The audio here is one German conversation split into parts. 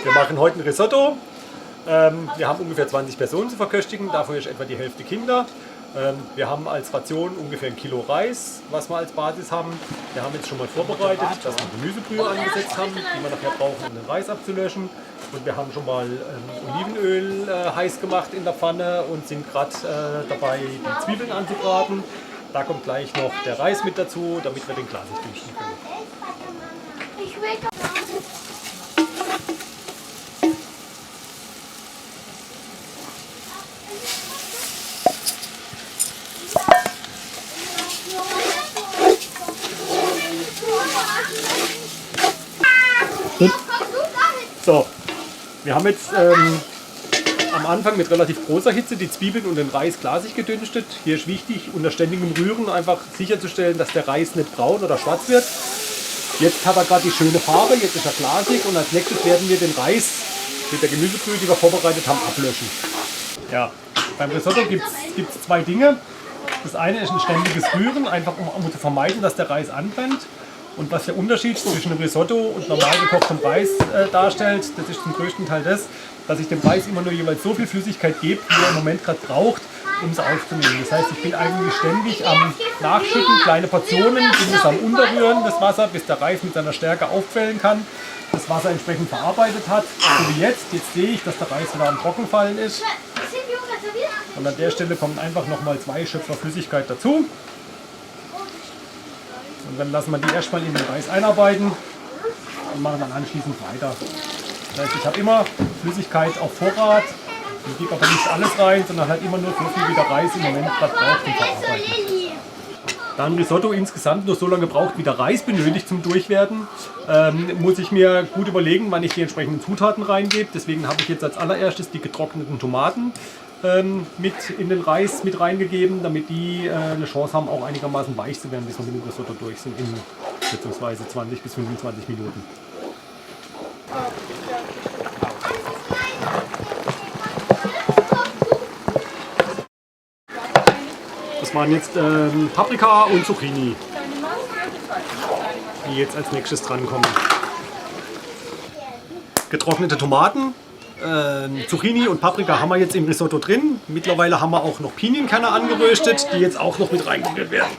Wir machen heute ein Risotto. Wir haben ungefähr 20 Personen zu verköstigen, davon ist etwa die Hälfte Kinder. Wir haben als Ration ungefähr 1 Kilo Reis, was wir als Basis haben. Wir haben jetzt schon mal vorbereitet, dass wir Gemüsebrühe angesetzt haben, die wir nachher brauchen, um den Reis abzulöschen. Und wir haben schon mal Olivenöl heiß gemacht in der Pfanne und sind gerade dabei, die Zwiebeln anzubraten. Da kommt gleich noch der Reis mit dazu, damit wir den glasig dünsten können. So, wir haben jetzt am Anfang mit relativ großer Hitze die Zwiebeln und den Reis glasig gedünstet. Hier ist wichtig, unter ständigem Rühren einfach sicherzustellen, dass der Reis nicht braun oder schwarz wird. Jetzt hat er gerade die schöne Farbe, jetzt ist er glasig und als nächstes werden wir den Reis mit der Gemüsebrühe, die wir vorbereitet haben, ablöschen. Ja, beim Risotto gibt es zwei Dinge. Das eine ist ein ständiges Rühren, einfach um zu vermeiden, dass der Reis anbrennt. Und was der Unterschied zwischen dem Risotto und normal gekochtem Reis darstellt, das ist zum größten Teil das, dass ich dem Reis immer nur jeweils so viel Flüssigkeit gebe, wie er im Moment gerade braucht, um es aufzunehmen. Das heißt, ich bin eigentlich ständig am Nachschütten, kleine Portionen, bin es am Unterrühren, das Wasser, bis der Reis mit seiner Stärke aufquellen kann, das Wasser entsprechend verarbeitet hat. So wie jetzt sehe ich, dass der Reis wieder am Trockenfallen ist. Und an der Stelle kommen einfach nochmal 2 Schöpfer Flüssigkeit dazu. Und dann lassen wir die erstmal in den Reis einarbeiten und machen dann anschließend weiter. Das heißt, ich habe immer Flüssigkeit auf Vorrat. Ich gebe aber nicht alles rein, sondern halt immer nur so viel, wie der Reis im Moment gerade braucht zum Verarbeiten. Da ein Risotto insgesamt nur so lange braucht, wie der Reis benötigt zum Durchwerden, muss ich mir gut überlegen, wann ich die entsprechenden Zutaten reingebe. Deswegen habe ich jetzt als allererstes die getrockneten Tomaten mit in den Reis mit reingegeben, damit die eine Chance haben, auch einigermaßen weich zu werden, bis wir mit dem Risotto durch sind, in schätzungsweise 20 bis 25 Minuten. Das waren jetzt Paprika und Zucchini, die jetzt als nächstes drankommen. Getrocknete Tomaten. Zucchini und Paprika haben wir jetzt im Risotto drin. Mittlerweile haben wir auch noch Pinienkerne angeröstet, die jetzt auch noch mit reingerührt werden.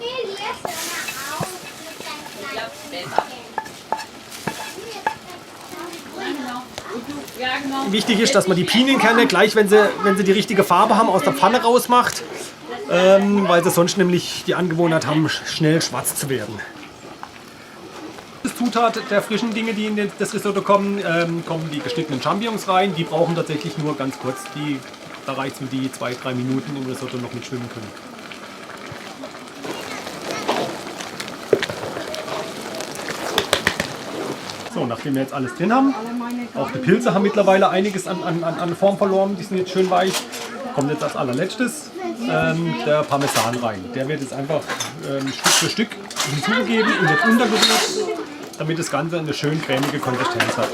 Wichtig ist, dass man die Pinienкerne gleich, wenn sie die richtige Farbe haben, aus der Pfanne rausmacht, weil sie sonst nämlich die Angewohnheit haben, schnell schwarz zu werden. Zutat der frischen Dinge, die in das Risotto kommen, kommen die geschnittenen Champignons rein. Die brauchen tatsächlich nur ganz kurz. Da reicht es, wenn die 2-3 Minuten im Risotto noch mitschwimmen können. So, nachdem wir jetzt alles drin haben, auch die Pilze haben mittlerweile einiges an Form verloren. Die sind jetzt schön weich. Kommt jetzt als allerletztes der Parmesan rein. Der wird jetzt einfach Stück für Stück hinzugegeben und wird untergerührt, damit das Ganze eine schön cremige Konsistenz hat.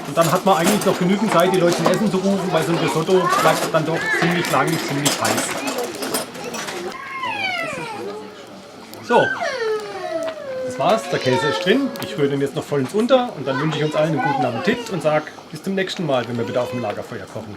Und dann hat man eigentlich noch genügend Zeit, die Leute zum Essen zu rufen, weil so ein Risotto bleibt dann doch ziemlich lang, ziemlich heiß. So, das war's, der Käse ist drin. Ich rühre den jetzt noch vollends unter und dann wünsche ich uns allen einen guten Appetit und sage bis zum nächsten Mal, wenn wir wieder auf dem Lagerfeuer kochen.